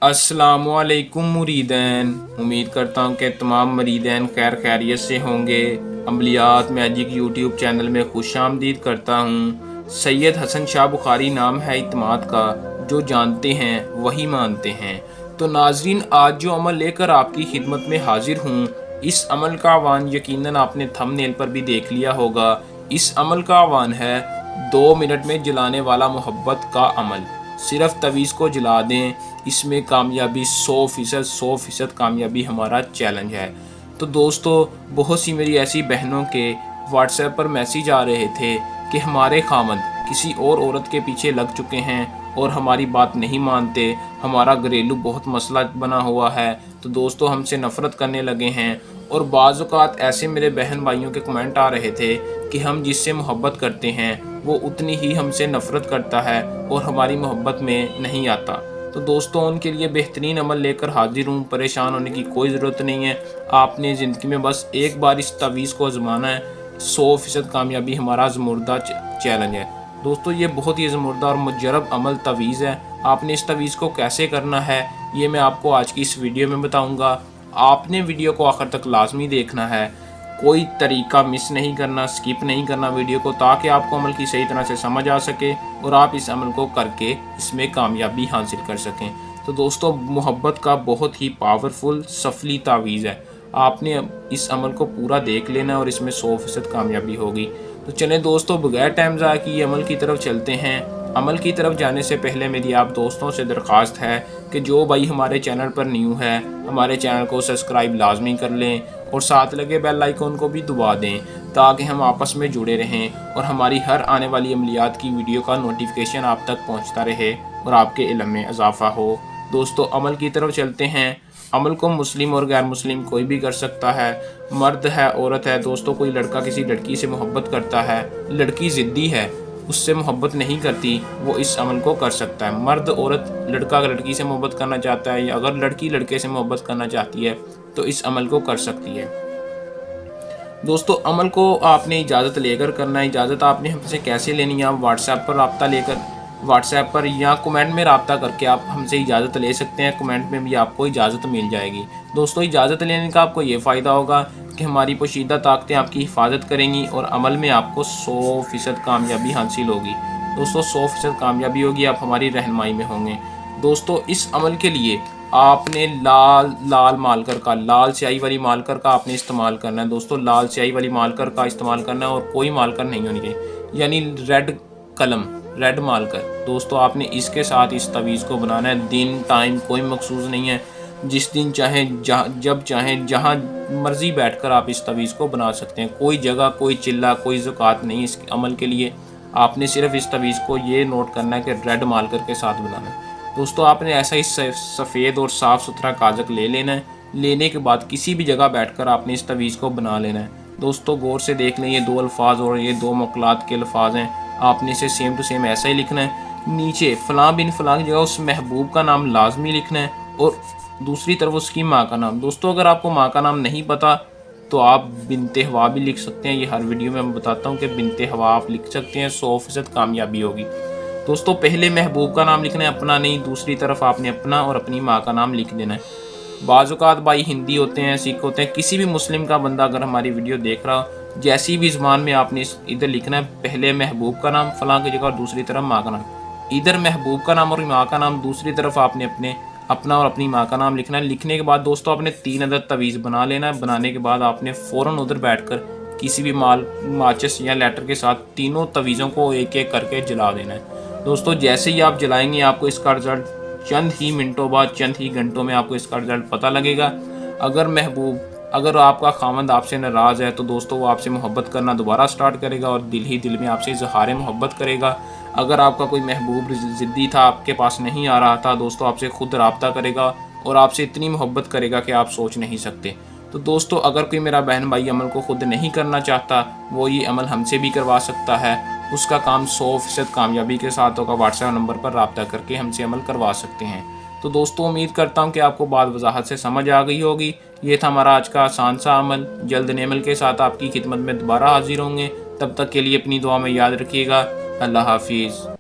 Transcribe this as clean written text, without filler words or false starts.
अस्सलाम वालेकुम मुरीदैन। उम्मीद करता हूँ कि तमाम मुरीदैन खैर खैरियत से होंगे। अमलियात मैजिक यूट्यूब चैनल में खुश आमदीद करता हूँ। सैयद हसन शाह बुखारी नाम है इत्माद का, जो जानते हैं वही मानते हैं। तो नाजरीन, आज जो अमल लेकर आपकी खिदमत में हाजिर हूँ, इस अमल का आह्वान यकीनन आपने थंबनेल पर भी देख लिया होगा। इस अमल का आह्वान है 2 मिनट में जलाने वाला मोहब्बत का अमल। सिर्फ तवीज़ को जला दें, इसमें कामयाबी 100% कामयाबी हमारा चैलेंज है। तो दोस्तों, बहुत सी मेरी ऐसी बहनों के व्हाट्सएप पर मैसेज आ रहे थे कि हमारे खामद किसी और औरत के पीछे लग चुके हैं और हमारी बात नहीं मानते, हमारा घरेलू बहुत मसला बना हुआ है, तो दोस्तों हमसे नफ़रत करने लगे हैं। और बाज़ औक़ात ऐसे मेरे बहन भाइयों के कमेंट आ रहे थे कि हम जिससे मोहब्बत करते हैं वो उतनी ही हमसे नफ़रत करता है और हमारी मोहब्बत में नहीं आता। तो दोस्तों, उनके लिए बेहतरीन अमल लेकर हाजिर हूँ। परेशान होने की कोई ज़रूरत नहीं है। आपने ज़िंदगी में बस एक बार इस तवीज़ को आज़माना है। 100% कामयाबी हमारा ज़मुर्दा चैलेंज है। दोस्तों, ये बहुत ही ज़मुर्दा और मुजरब अमल तवीज़ है। आपने इस तवीज़ को कैसे करना है, ये मैं आपको आज की इस वीडियो में बताऊँगा। आपने वीडियो को आखिर तक लाजमी देखना है, कोई तरीका मिस नहीं करना, स्किप नहीं करना वीडियो को, ताकि आपको अमल की सही तरह से समझ आ सके और आप इस अमल को करके इसमें कामयाबी हासिल कर सकें। तो दोस्तों, मोहब्बत का बहुत ही पावरफुल सफली तावीज़ है। आपने इस अमल को पूरा देख लेना और इसमें 100% कामयाबी होगी। तो चलें दोस्तों, बगैर टाइम ज़ाया किए अमल की तरफ चलते हैं। अमल की तरफ जाने से पहले मेरी आप दोस्तों से दरख्वास्त है कि जो भाई हमारे चैनल पर न्यू है, हमारे चैनल को सब्सक्राइब लाजमी कर लें और साथ लगे बेल आइकन को भी दबा दें, ताकि हम आपस में जुड़े रहें और हमारी हर आने वाली अमलियात की वीडियो का नोटिफिकेशन आप तक पहुंचता रहे और आपके इल्म में इजाफा हो। दोस्तों, अमल की तरफ चलते हैं। अमल को मुस्लिम और गैर मुस्लिम कोई भी कर सकता है, मर्द है, औरत है। दोस्तों, कोई लड़का किसी लड़की से मोहब्बत करता है, लड़की ज़िद्दी है, उससे मोहब्बत नहीं करती, वो इस अमल को कर सकता है। मर्द औरत, लड़का लड़की से मोहब्बत करना चाहता है या अगर लड़की लड़के से मोहब्बत करना चाहती है तो इस अमल को कर सकती है। दोस्तों, अमल को आपने इजाज़त लेकर करना है। इजाज़त आपने हमसे कैसे लेनी है? आप व्हाट्सएप पर रब्ता लेकर, व्हाट्सएप पर या कमेंट में रब्ता करके आप हमसे इजाज़त ले सकते हैं। कमेंट में भी आपको इजाज़त मिल जाएगी। दोस्तों, इजाज़त लेने का आपको ये फ़ायदा होगा कि हमारी पोशीदा ताकतें आपकी हिफाजत करेंगी और अमल में आपको 100% कामयाबी हासिल होगी। दोस्तों, 100% कामयाबी होगी, आप हमारी रहनुमाई में होंगे। दोस्तों, इस अमल के लिए आपने लाल मार्कर का, लाल स्याही वाली मार्कर का आपने इस्तेमाल करना है। दोस्तों, लाल स्याही वाली मार्कर का इस्तेमाल करना है और कोई मार्कर नहीं होनी चाहिए, यानी रेड कलम, रेड मार्कर। दोस्तों, आपने इसके साथ इस तवीज़ को बनाना है। दिन टाइम कोई मखसूस नहीं है, जिस दिन चाहें, जब चाहें, जहाँ मर्ज़ी बैठकर आप इस तवीज़ को बना सकते हैं। कोई जगह, कोई चिल्ला, कोई ज़ुकात नहीं इस अमल के लिए। आपने सिर्फ इस तवीज़ को ये नोट करना है कि रेड मार्कर के साथ बनाना है। दोस्तों, आपने ऐसा ही सफ़ेद और साफ़ सुथरा कागज़ ले लेना है। लेने के बाद किसी भी जगह बैठकर आपने इस तवीज़ को बना लेना है। दोस्तों, गौर से देख लें, ये 2 अल्फाज और ये 2 मुक़लात के अल्फाज हैं। आपने इसे सेम टू सेम ऐसा ही लिखना है। नीचे फ़लाँ बिन फ़लाँ की जगह उस महबूब का नाम लाजमी लिखना है और दूसरी तरफ उसकी माँ का नाम। दोस्तों, अगर आपको माँ का नाम नहीं पता तो आप बिनते हवा भी लिख सकते हैं। ये हर वीडियो में मैं बताता हूँ कि बिनते हवा आप लिख सकते हैं, 100% कामयाबी होगी। दोस्तों, पहले महबूब का नाम लिखना है, अपना नहीं। दूसरी तरफ आपने अपना और अपनी माँ का नाम लिख देना है। बाज़ औक़ात भाई हिंदी होते हैं, सिख होते हैं, किसी भी मुस्लिम का बंदा अगर हमारी वीडियो देख रहा हो, जैसी भी ज़ुबान में आपने इधर लिखना है, पहले महबूब का नाम फ़लाँ की जगह और दूसरी तरफ माँ का नाम। इधर महबूब का नाम और माँ का नाम, दूसरी तरफ आपने अपना और अपनी माँ का नाम लिखना है। लिखने के बाद दोस्तों, आपने 3 अदद तवीज़ बना लेना है। बनाने के बाद आपने फ़ौरन उधर बैठकर किसी भी माचिस या लाइटर के साथ तीनों तवीज़ों को एक एक करके जला देना है। दोस्तों, जैसे ही आप जलाएंगे, आपको इसका रिज़ल्ट चंद ही मिनटों बाद, चंद ही घंटों में आपको इसका रिज़ल्ट पता लगेगा। अगर आपका खामद आपसे नाराज़ है तो दोस्तों, वो आपसे मोहब्बत करना दोबारा स्टार्ट करेगा और दिल ही दिल में आपसे इज़हार मोहब्बत करेगा। अगर आपका कोई महबूब ज़िद्दी था, आपके पास नहीं आ रहा था, दोस्तों आपसे ख़ुद रब्ता करेगा और आपसे इतनी मोहब्बत करेगा कि आप सोच नहीं सकते। तो दोस्तों, अगर कोई मेरा बहन भाई अमल को ख़ुद नहीं करना चाहता, वो ये अमल हमसे भी करवा सकता है। उसका काम 100% कामयाबी के साथ होगा। व्हाट्सएप नंबर पर रब्ता करके हमसे अमल करवा सकते हैं। तो दोस्तों, उम्मीद करता हूँ कि आपको बात वजाहत से समझ आ गई होगी। ये था हमारा आज का आसान सा अमल। जल्द नए अमल के साथ आपकी खिदमत में दोबारा हाजिर होंगे। तब तक के लिए अपनी दुआ में याद रखिएगा। अल्लाह हाफिज़।